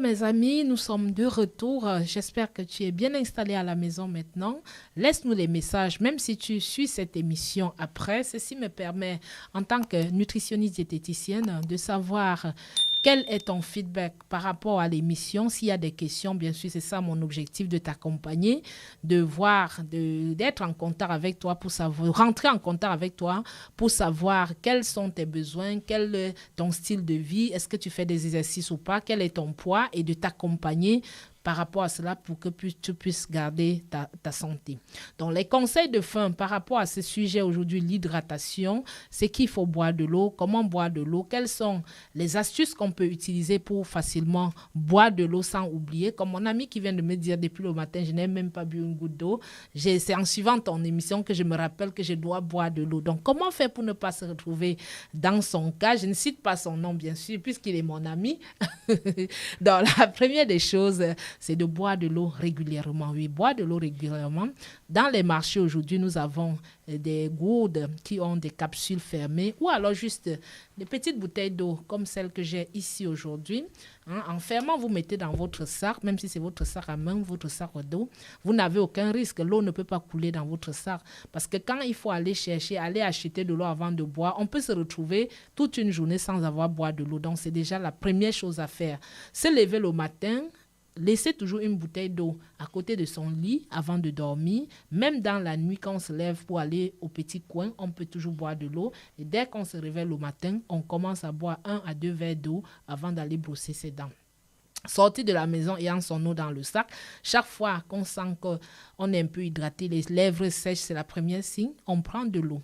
mes amis, nous sommes de retour. J'espère que tu es bien installé à la maison maintenant. Laisse-nous les messages, même si tu suis cette émission après. Ceci me permet, en tant que nutritionniste diététicienne, de savoir quel est ton feedback par rapport à l'émission. S'il y a des questions, bien sûr, c'est ça mon objectif, de t'accompagner, de voir, d'être en contact avec toi pour savoir, rentrer en contact avec toi pour savoir quels sont tes besoins, quel est ton style de vie, est-ce que tu fais des exercices ou pas, quel est ton poids, et de t'accompagner par rapport à cela pour que tu puisses garder ta santé. Donc, les conseils de fin par rapport à ce sujet aujourd'hui, l'hydratation, c'est qu'il faut boire de l'eau, comment boire de l'eau, quelles sont les astuces qu'on peut utiliser pour facilement boire de l'eau sans oublier. Comme mon ami qui vient de me dire depuis le matin, je n'ai même pas bu une goutte d'eau. C'est en suivant ton émission que je me rappelle que je dois boire de l'eau. Donc, comment faire pour ne pas se retrouver dans son cas? Je ne cite pas son nom, bien sûr, puisqu'il est mon ami. Donc, la première des choses, c'est de boire de l'eau régulièrement. Oui, boire de l'eau régulièrement. Dans les marchés aujourd'hui, nous avons des gourdes qui ont des capsules fermées ou alors juste des petites bouteilles d'eau comme celle que j'ai ici aujourd'hui. En fermant, vous mettez dans votre sac, même si c'est votre sac à main, votre sac d'eau, vous n'avez aucun risque. L'eau ne peut pas couler dans votre sac. Parce que quand il faut aller acheter de l'eau avant de boire, on peut se retrouver toute une journée sans avoir boire de l'eau. Donc, c'est déjà la première chose à faire. Se lever le matin, laissez toujours une bouteille d'eau à côté de son lit avant de dormir. Même dans la nuit, quand on se lève pour aller au petit coin, on peut toujours boire de l'eau. Et dès qu'on se réveille le matin, on commence à boire 1 à 2 verres d'eau avant d'aller brosser ses dents. Sortir de la maison ayant son eau dans le sac. Chaque fois qu'on sent qu'on est un peu hydraté, les lèvres sèches, c'est la première signe, on prend de l'eau.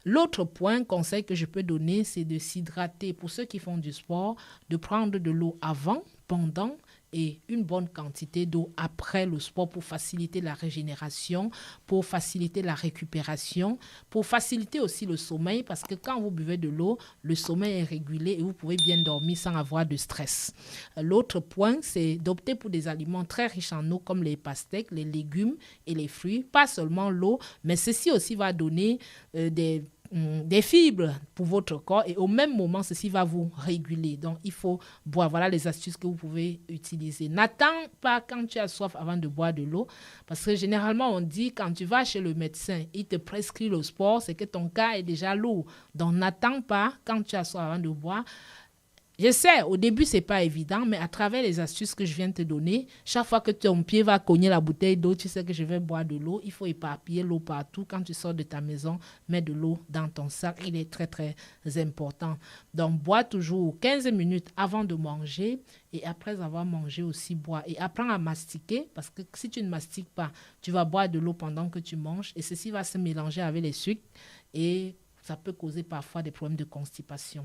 L'autre conseil que je peux donner, c'est de s'hydrater. Pour ceux qui font du sport, de prendre de l'eau avant, pendant et une bonne quantité d'eau après le sport pour faciliter la régénération, pour faciliter la récupération, pour faciliter aussi le sommeil, parce que quand vous buvez de l'eau, le sommeil est régulé et vous pouvez bien dormir sans avoir de stress. L'autre point, c'est d'opter pour des aliments très riches en eau comme les pastèques, les légumes et les fruits. Pas seulement l'eau, mais ceci aussi va donner des fibres pour votre corps et au même moment, ceci va vous réguler. Donc, il faut boire. Voilà les astuces que vous pouvez utiliser. N'attends pas quand tu as soif avant de boire de l'eau parce que généralement, on dit quand tu vas chez le médecin, il te prescrit le sport, c'est que ton cas est déjà lourd. Donc, n'attends pas quand tu as soif avant de boire. Je sais, au début, ce n'est pas évident, mais à travers les astuces que je viens de te donner, chaque fois que ton pied va cogner la bouteille d'eau, tu sais que je vais boire de l'eau. Il faut éparpiller l'eau partout. Quand tu sors de ta maison, mets de l'eau dans ton sac. Il est très, très important. Donc, bois toujours 15 minutes avant de manger et après avoir mangé aussi, bois. Et apprends à mastiquer parce que si tu ne mastiques pas, tu vas boire de l'eau pendant que tu manges et ceci va se mélanger avec les sucres et ça peut causer parfois des problèmes de constipation.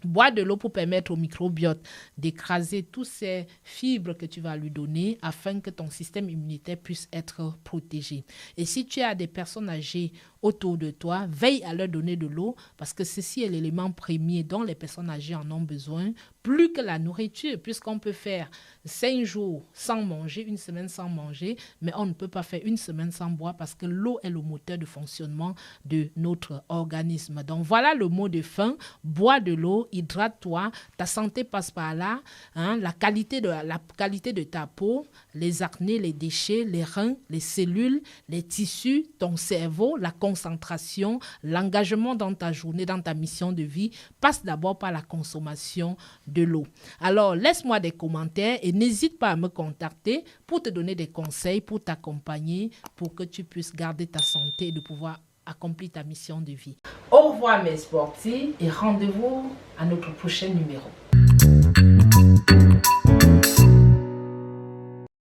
Boire de l'eau pour permettre au microbiote d'écraser toutes ces fibres que tu vas lui donner afin que ton système immunitaire puisse être protégé. Et si tu as des personnes âgées autour de toi, veille à leur donner de l'eau parce que ceci est l'élément premier dont les personnes âgées en ont besoin, plus que la nourriture, puisqu'on peut faire 5 jours sans manger, une semaine sans manger, mais on ne peut pas faire une semaine sans boire parce que l'eau est le moteur de fonctionnement de notre organisme. Donc voilà le mot de fin, bois de l'eau, hydrate-toi, ta santé passe par là, la qualité de ta peau, les acnés, les déchets, les reins, les cellules, les tissus, ton cerveau, la concentration, l'engagement dans ta journée, dans ta mission de vie, passe d'abord par la consommation de l'eau. Alors, laisse-moi des commentaires et n'hésite pas à me contacter pour te donner des conseils, pour t'accompagner, pour que tu puisses garder ta santé et de pouvoir accomplir ta mission de vie. Au revoir mes sportifs et rendez-vous à notre prochain numéro.